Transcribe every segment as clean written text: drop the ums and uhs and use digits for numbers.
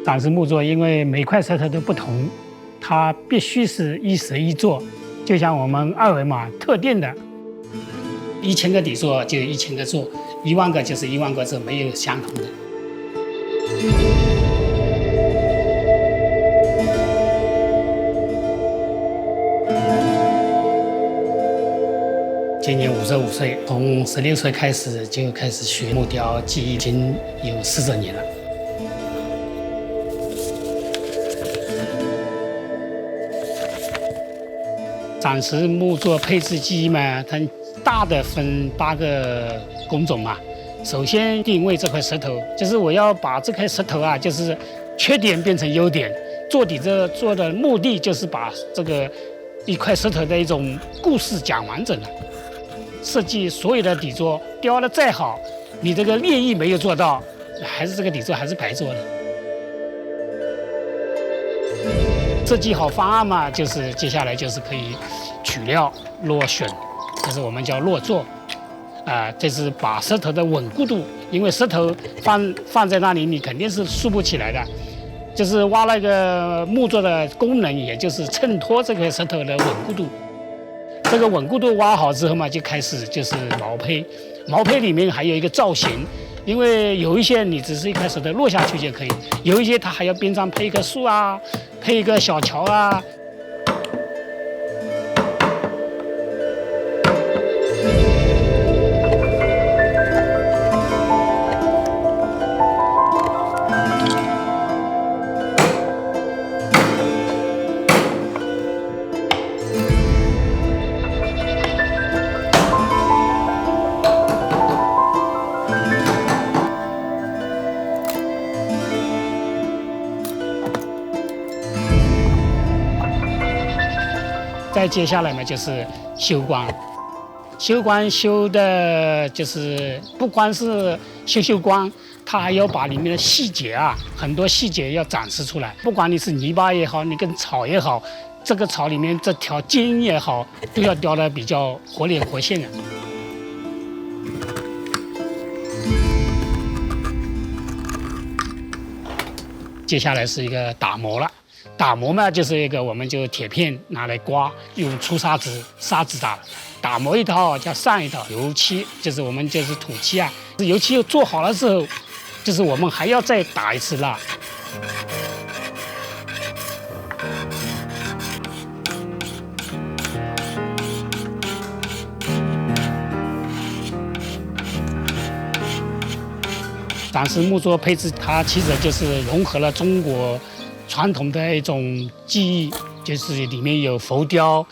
展示木作，因为每块石头都不同，它必须是一石一作，就像我们二维码特定的，1000个底座就1000个座，10000个就是10000个座，没有相同的。今年55岁，从16岁开始就开始学木雕技艺，已经有40年了。展示木作配置技艺嘛，它大的分8个工种嘛。首先定位这块石头，就是我要把这块石头啊，就是缺点变成优点。做底座做的目的就是把这个一块石头的一种故事讲完整了。设计所有的底座雕的再好，你这个裂意没有做到，还是这个底座还是白做的。设计好方案嘛，就是接下来就是可以取料落选，这是我们叫落座。这是把石头的稳固度，因为石头放在那里，你肯定是竖不起来的。就是挖那个木座的功能，也就是衬托这个石头的稳固度。这个稳固度挖好之后嘛，就开始就是毛坯。毛坯里面还有一个造型，因为有一些你只是一块石头落下去就可以，有一些它还要边上配一棵树啊，配一个小桥啊。再接下来嘛，就是修光。修光修的就是不光是修光，它还要把里面的细节啊，很多细节要展示出来。不管你是泥巴也好，你跟草也好，这个草里面这条筋也好，都要雕得比较活灵活现的。接下来是一个打磨了。打磨嘛，就是一个我们就铁片拿来刮，用粗砂纸打。打磨一套叫上一套，油漆就是我们就是土漆啊。油漆做好了之后，就是我们还要再打一次蜡。展示木作配置，它其实就是融合了中国传统的一种技艺，就是里面有浮雕、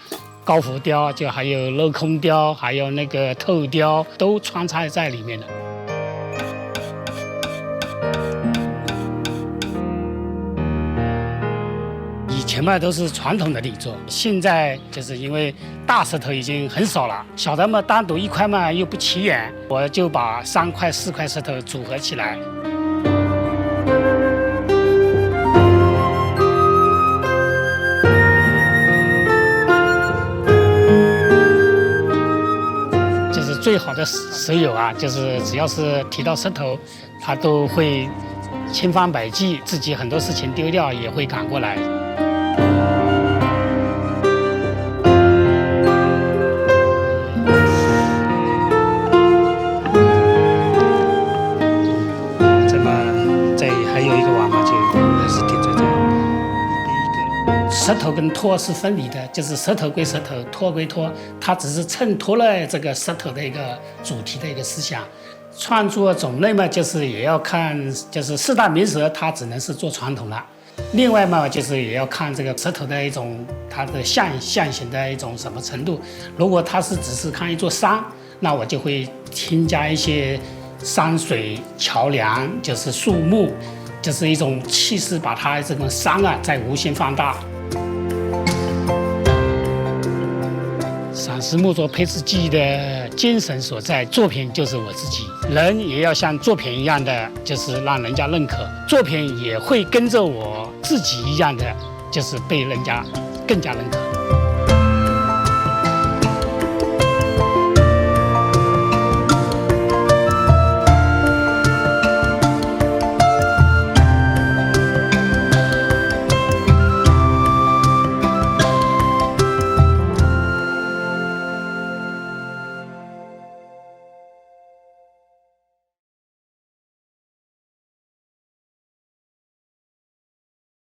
高浮雕，就还有镂空雕，还有那个透雕，都穿插在里面的。以前嘛都是传统的底座，现在就是因为大石头已经很少了，小的嘛单独一块嘛又不起眼，我就把3块、4块石头组合起来。最好的石友啊，就是只要是提到石头，他都会千方百计，自己很多事情丢掉也会赶过来。这么这还有一个网嘛，就还是顶在这第一个。石头跟托是分离的，就是石头归石头，托归托，它只是衬托了这个石头的一个主题的一个思想。创作种类嘛，就是也要看，就是4大名石，它只能是做传统了。另外嘛，就是也要看这个石头的一种它的象形的一种什么程度。如果它是只是看一座山，那我就会添加一些山水、桥梁，就是树木，就是一种气势，把它这种山啊再无限放大。展示木作配置技艺的精神所在，作品就是我自己，人也要像作品一样的，就是让人家认可，作品也会跟着我自己一样的，就是被人家更加认可。